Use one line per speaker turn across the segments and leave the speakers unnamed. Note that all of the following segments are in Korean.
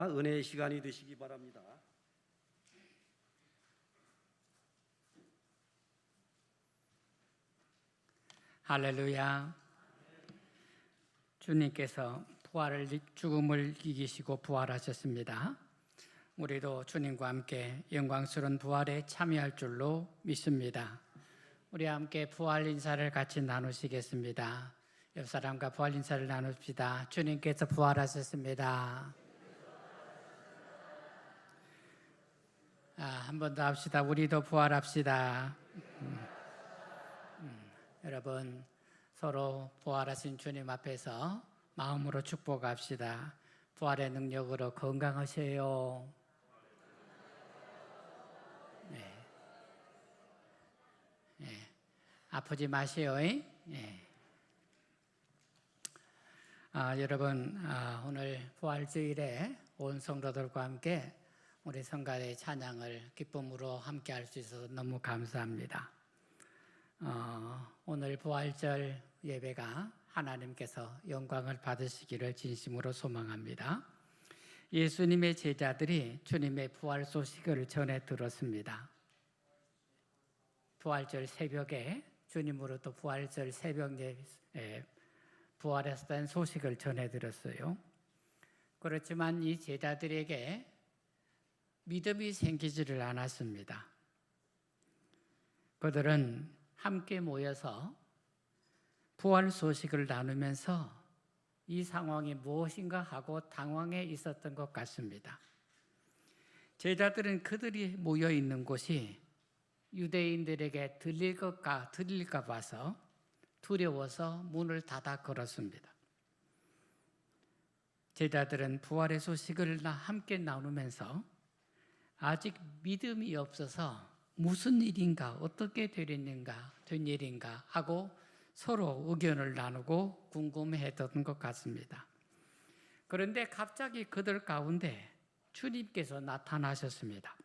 은혜의 시간이 되시기 바랍니다.
할렐루야. 주님께서 죽음을 이기시고 부활하셨습니다. 우리도 주님과 함께 영광스러운 부활에 참여할 줄로 믿습니다. 우리 함께 부활 인사를 같이 나누시겠습니다. 옆 사람과 부활 인사를 나눕시다. 주님께서 부활하셨습니다. 한 번 더 합시다. 우리도 부활합시다. 여러분, 서로 부활하신 주님 앞에서 마음으로 축복합시다. 부활의 능력으로 건강하세요. 아프지 마세요. 여러분, 오늘 부활주일에 온 성도들과 함께 우리 성가대의 찬양을 기쁨으로 함께 할 수 있어서 너무 감사합니다. 오늘 부활절 예배가 하나님께서 영광을 받으시기를 진심으로 소망합니다. 예수님의 제자들이 주님의 부활 소식을 전해 들었습니다. 부활절 새벽에 주님으로부터 부활절 새벽에 부활했다는 소식을 전해 들었어요. 그렇지만 이 제자들에게 믿음이 생기지를 않았습니다. 그들은 함께 모여서 부활 소식을 나누면서 이 상황이 무엇인가 하고 당황해 있었던 것 같습니다. 제자들은 그들이 모여 있는 곳이 유대인들에게 들릴까 봐서 두려워서 문을 닫아 걸었습니다. 제자들은 부활의 소식을 함께 나누면서 아직 믿음이 없어서 무슨 일인가, 어떻게 된 일인가 하고 서로 의견을 나누고 궁금해했던 것 같습니다. 그런데 갑자기 그들 가운데 주님께서 나타나셨습니다.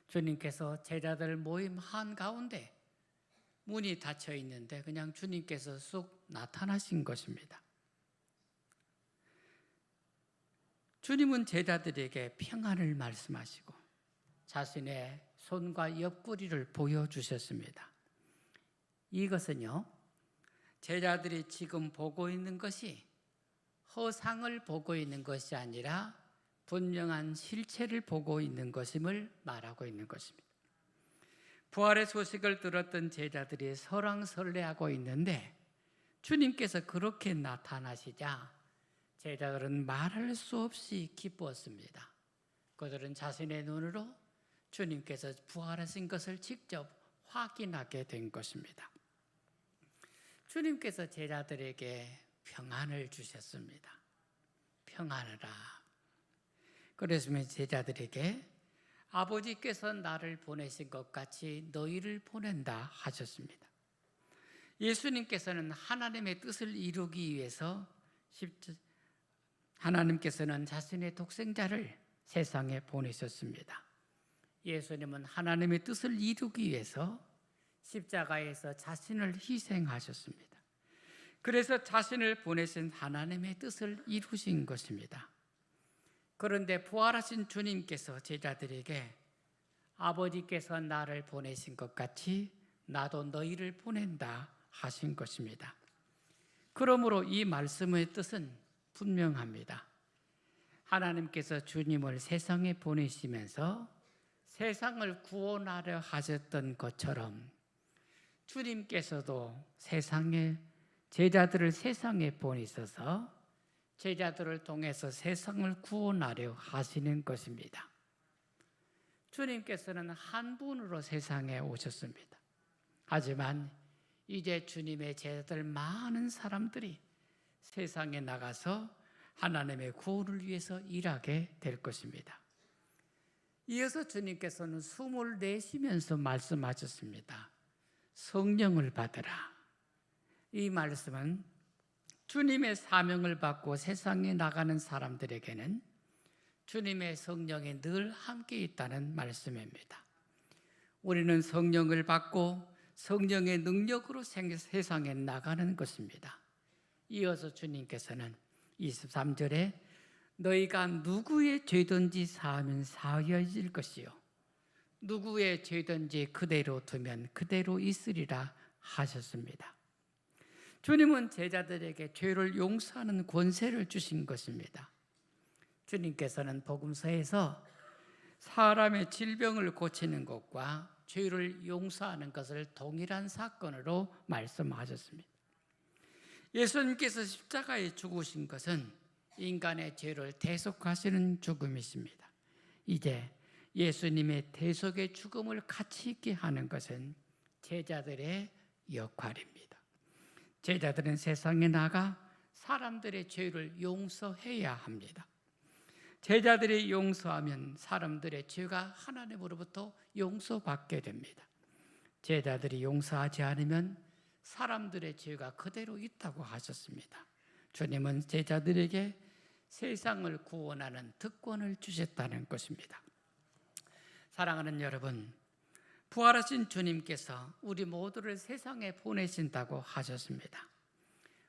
주님께서 제자들 모임 한가운데 문이 닫혀 있는데 그냥 주님께서 쑥 나타나신 것입니다. 주님은 제자들에게 평안을 말씀하시고 자신의 손과 옆구리를 보여주셨습니다. 이것은요, 제자들이 지금 보고 있는 것이 허상을 보고 있는 것이 아니라 분명한 실체를 보고 있는 것임을 말하고 있는 것입니다. 부활의 소식을 들었던 제자들이 설왕설래하고 있는데 주님께서 그렇게 나타나시자 제자들은 말할 수 없이 기뻤습니다. 그들은 자신의 눈으로 주님께서 부활하신 것을 직접 확인하게 된 것입니다. 주님께서 제자들에게 평안을 주셨습니다. 평안하라. 그랬으면 제자들에게 아버지께서 나를 보내신 것 같이 너희를 보낸다 하셨습니다. 예수님께서는 하나님의 뜻을 이루기 위해서 하나님께서는 자신의 독생자를 세상에 보내셨습니다. 예수님은 하나님의 뜻을 이루기 위해서 십자가에서 자신을 희생하셨습니다. 그래서 자신을 보내신 하나님의 뜻을 이루신 것입니다. 그런데 부활하신 주님께서 제자들에게 아버지께서 나를 보내신 것 같이 나도 너희를 보낸다 하신 것입니다. 그러므로 이 말씀의 뜻은 분명합니다. 하나님께서 주님을 세상에 보내시면서 세상을 구원하려 하셨던 것처럼 주님께서도 제자들을 세상에 보내셔서 제자들을 통해서 세상을 구원하려 하시는 것입니다. 주님께서는 한 분으로 세상에 오셨습니다. 하지만 이제 주님의 제자들 많은 사람들이 세상에 나가서 하나님의 구원을 위해서 일하게 될 것입니다. 이어서 주님께서는 숨을 내쉬면서 말씀하셨습니다. 성령을 받으라. 이 말씀은 주님의 사명을 받고 세상에 나가는 사람들에게는 주님의 성령이 늘 함께 있다는 말씀입니다. 우리는 성령을 받고 성령의 능력으로 세상에 나가는 것입니다. 이어서 주님께서는 23절에 너희가 누구의 죄든지 사하면 사하여질 것이요 누구의 죄든지 그대로 두면 그대로 있으리라 하셨습니다. 주님은 제자들에게 죄를 용서하는 권세를 주신 것입니다. 주님께서는 복음서에서 사람의 질병을 고치는 것과 죄를 용서하는 것을 동일한 사건으로 말씀하셨습니다. 예수님께서 십자가에 죽으신 것은 인간의 죄를 대속하시는 죽음이십니다. 이제 예수님의 대속의 죽음을 가치 있게 하는 것은 제자들의 역할입니다. 제자들은 세상에 나가 사람들의 죄를 용서해야 합니다. 제자들이 용서하면 사람들의 죄가 하나님으로부터 용서받게 됩니다. 제자들이 용서하지 않으면 사람들의 죄가 그대로 있다고 하셨습니다. 주님은 제자들에게 세상을 구원하는 특권을 주셨다는 것입니다. 사랑하는 여러분, 부활하신 주님께서 우리 모두를 세상에 보내신다고 하셨습니다.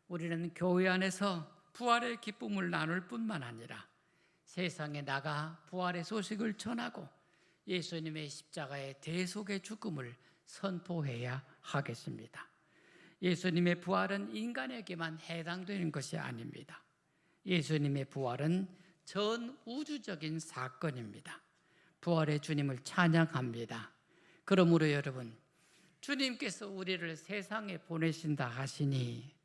우리는 교회 안에서 부활의 기쁨을 나눌 뿐만 아니라 세상에 나가 부활의 소식을 전하고 예수님의 십자가의 대속의 죽음을 선포해야 하겠습니다. 예수님의 부활은 인간에게만 해당되는 것이 아닙니다. 예수님의 부활은 전 우주적인 사건입니다. 부활의 주님을 찬양합니다. 그러므로 여러분, 주님께서 우리를 세상에 보내신다 하시니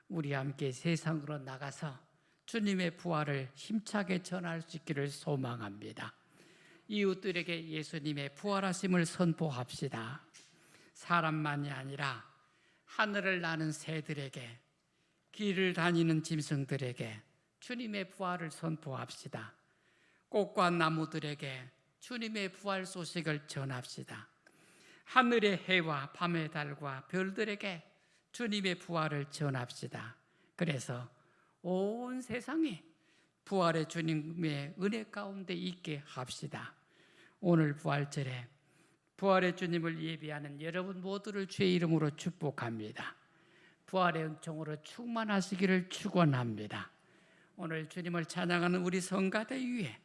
우리 함께 세상으로 나가서 주님의 부활을 힘차게 전할 수 있기를 소망합니다. 이웃들에게 예수님의 부활하심을 선포합시다. 사람만이 아니라 하늘을 나는 새들에게, 길을 다니는 짐승들에게 주님의 부활을 선포합시다. 꽃과 나무들에게 주님의 부활 소식을 전합시다. 하늘의 해와 밤의 달과 별들에게 주님의 부활을 전합시다. 그래서 온 세상에 부활의 주님의 은혜 가운데 있게 합시다. 오늘 부활절에 부활의 주님을 예비하는 여러분 모두를 주의 이름으로 축복합니다. 부활의 은총으로 충만하시기를 축원합니다. 오늘 주님을 찬양하는 우리 성가대 위에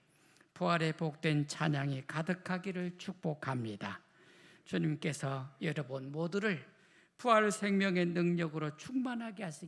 부활의 복된 찬양이 가득하기를 축복합니다. 주님께서 여러분 모두를 부활 생명의 능력으로 충만하게 하시기